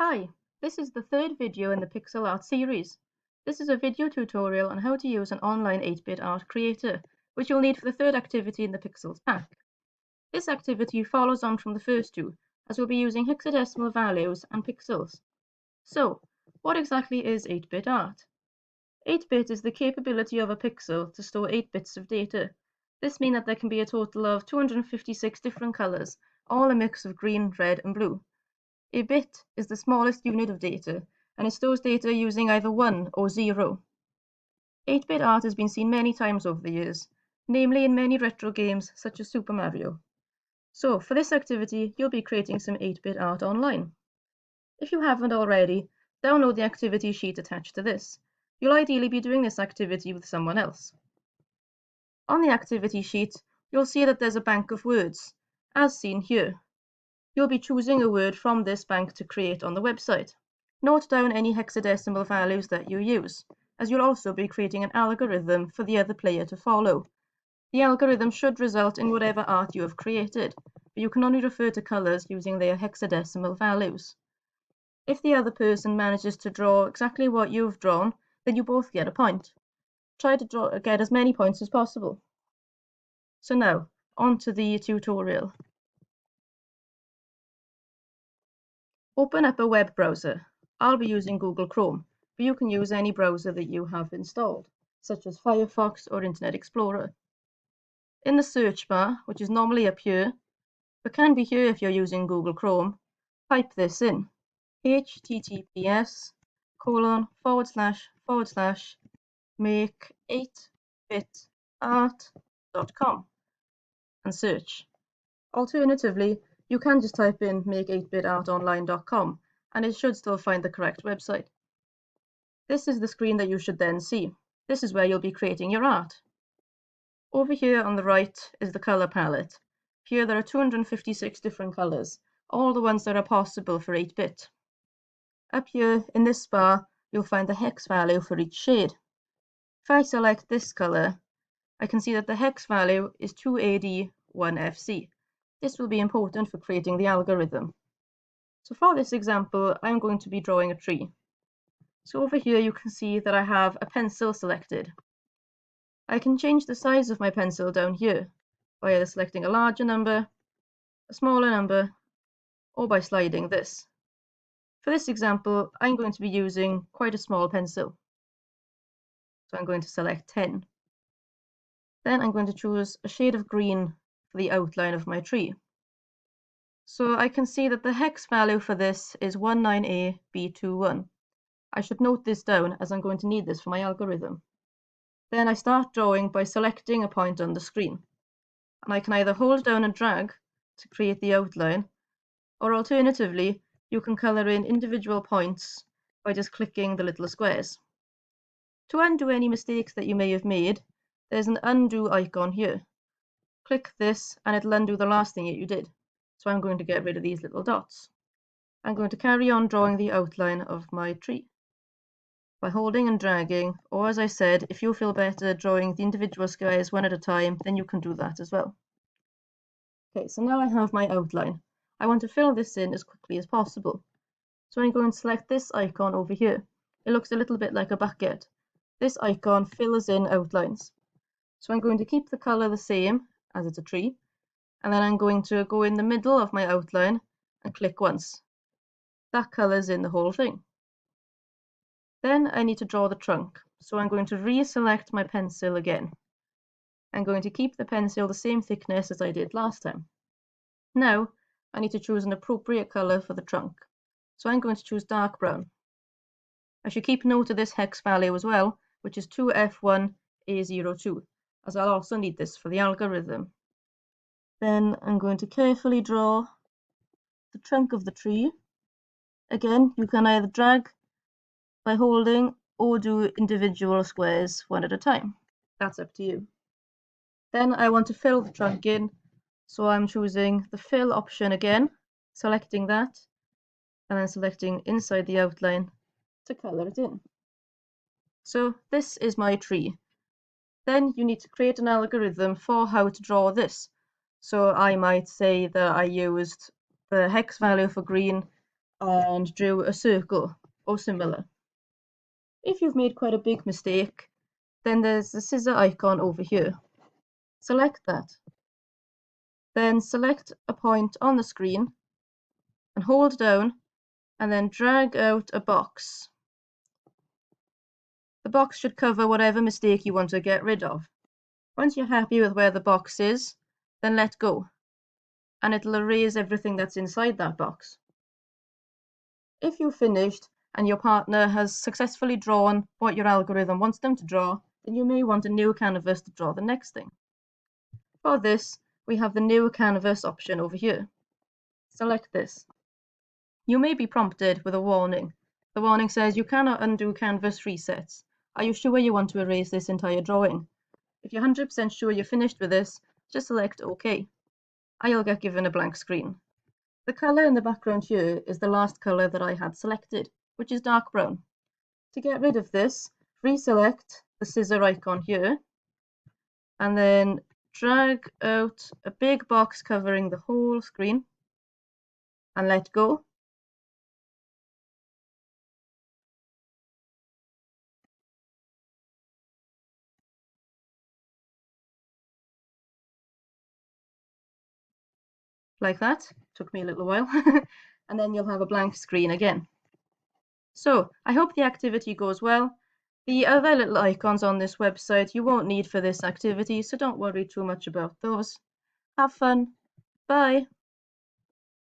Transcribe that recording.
Hi, this is the third video in the pixel art series. This is a video tutorial on how to use an online 8-bit art creator, which you'll need for the third activity in the Pixels pack. This activity follows on from the first two, as we'll be using hexadecimal values and pixels. So, what exactly is 8-bit art? 8-bit is the capability of a pixel to store 8 bits of data. This means that there can be a total of 256 different colors, all a mix of green, red, and blue. A bit is the smallest unit of data, and it stores data using either 1 or 0. 8-bit art has been seen many times over the years, namely in many retro games such as Super Mario. So, for this activity, you'll be creating some 8-bit art online. If you haven't already, download the activity sheet attached to this. You'll ideally be doing this activity with someone else. On the activity sheet, you'll see that there's a bank of words, as seen here. You'll be choosing a word from this bank to create on the website. Note down any hexadecimal values that you use, as you'll also be creating an algorithm for the other player to follow. The algorithm should result in whatever art you have created, but you can only refer to colors using their hexadecimal values. If the other person manages to draw exactly what you've drawn, then you both get a point. Try to get as many points as possible. So now, on to the tutorial. Open up a web browser. I'll be using Google Chrome, but you can use any browser that you have installed, such as Firefox or Internet Explorer. In the search bar, which is normally up here, but can be here if you're using Google Chrome, type this in: https://make8bitart.com and search. Alternatively, you can just type in make8bitartonline.com and it should still find the correct website. This is the screen that you should then see. This is where you'll be creating your art. Over here on the right is the color palette. Here there are 256 different colors, all the ones that are possible for 8-bit. Up here in this bar, you'll find the hex value for each shade. If I select this color, I can see that the hex value is 2AD1FC. This will be important for creating the algorithm. So for this example, I'm going to be drawing a tree. So over here you can see that I have a pencil selected. I can change the size of my pencil down here by either selecting a larger number, a smaller number, or by sliding this. For this example, I'm going to be using quite a small pencil. So I'm going to select 10. Then I'm going to choose a shade of green for the outline of my tree. So I can see that the hex value for this is 19AB21. I should note this down as I'm going to need this for my algorithm. Then I start drawing by selecting a point on the screen. And I can either hold down and drag to create the outline, or alternatively, you can color in individual points by just clicking the little squares. To undo any mistakes that you may have made, there's an undo icon here. Click this and it'll undo the last thing that you did. So I'm going to get rid of these little dots. I'm going to carry on drawing the outline of my tree by holding and dragging, or as I said, if you feel better drawing the individual squares one at a time, then you can do that as well. Okay, so now I have my outline. I want to fill this in as quickly as possible. So I'm going to select this icon over here. It looks a little bit like a bucket. This icon fills in outlines. So I'm going to keep the color the same as it's a tree, and then I'm going to go in the middle of my outline and click once. That colors in the whole thing. Then I need to draw the trunk, so I'm going to reselect my pencil again. I'm going to keep the pencil the same thickness as I did last time. Now I need to choose an appropriate color for the trunk, so I'm going to choose dark brown. I should keep note of this hex value as well, which is 2F1A02, as I'll also need this for the algorithm. Then I'm going to carefully draw the trunk of the tree. Again, you can either drag by holding or do individual squares one at a time. That's up to you. Then I want to fill the trunk in, so I'm choosing the fill option again, selecting that, and then selecting inside the outline to color it in. So this is my tree. Then you need to create an algorithm for how to draw this. So I might say that I used the hex value for green and drew a circle or similar. If you've made quite a big mistake, then there's the scissor icon over here. Select that. Then select a point on the screen and hold down and then drag out a box. The box should cover whatever mistake you want to get rid of. Once you're happy with where the box is, then let go, and it'll erase everything that's inside that box. If you've finished and your partner has successfully drawn what your algorithm wants them to draw, then you may want a new canvas to draw the next thing. For this, we have the new canvas option over here. Select this. You may be prompted with a warning. The warning says you cannot undo canvas resets. Are you sure you want to erase this entire drawing? If you're 100% sure you're finished with this, just select OK. I'll get given a blank screen. The colour in the background here is the last colour that I had selected, which is dark brown. To get rid of this, reselect the scissor icon here, and then drag out a big box covering the whole screen, and let go. Like that. Took me a little while. And then you'll have a blank screen again. So I hope the activity goes well. The other little icons on this website you won't need for this activity, so don't worry too much about those. Have fun. Bye.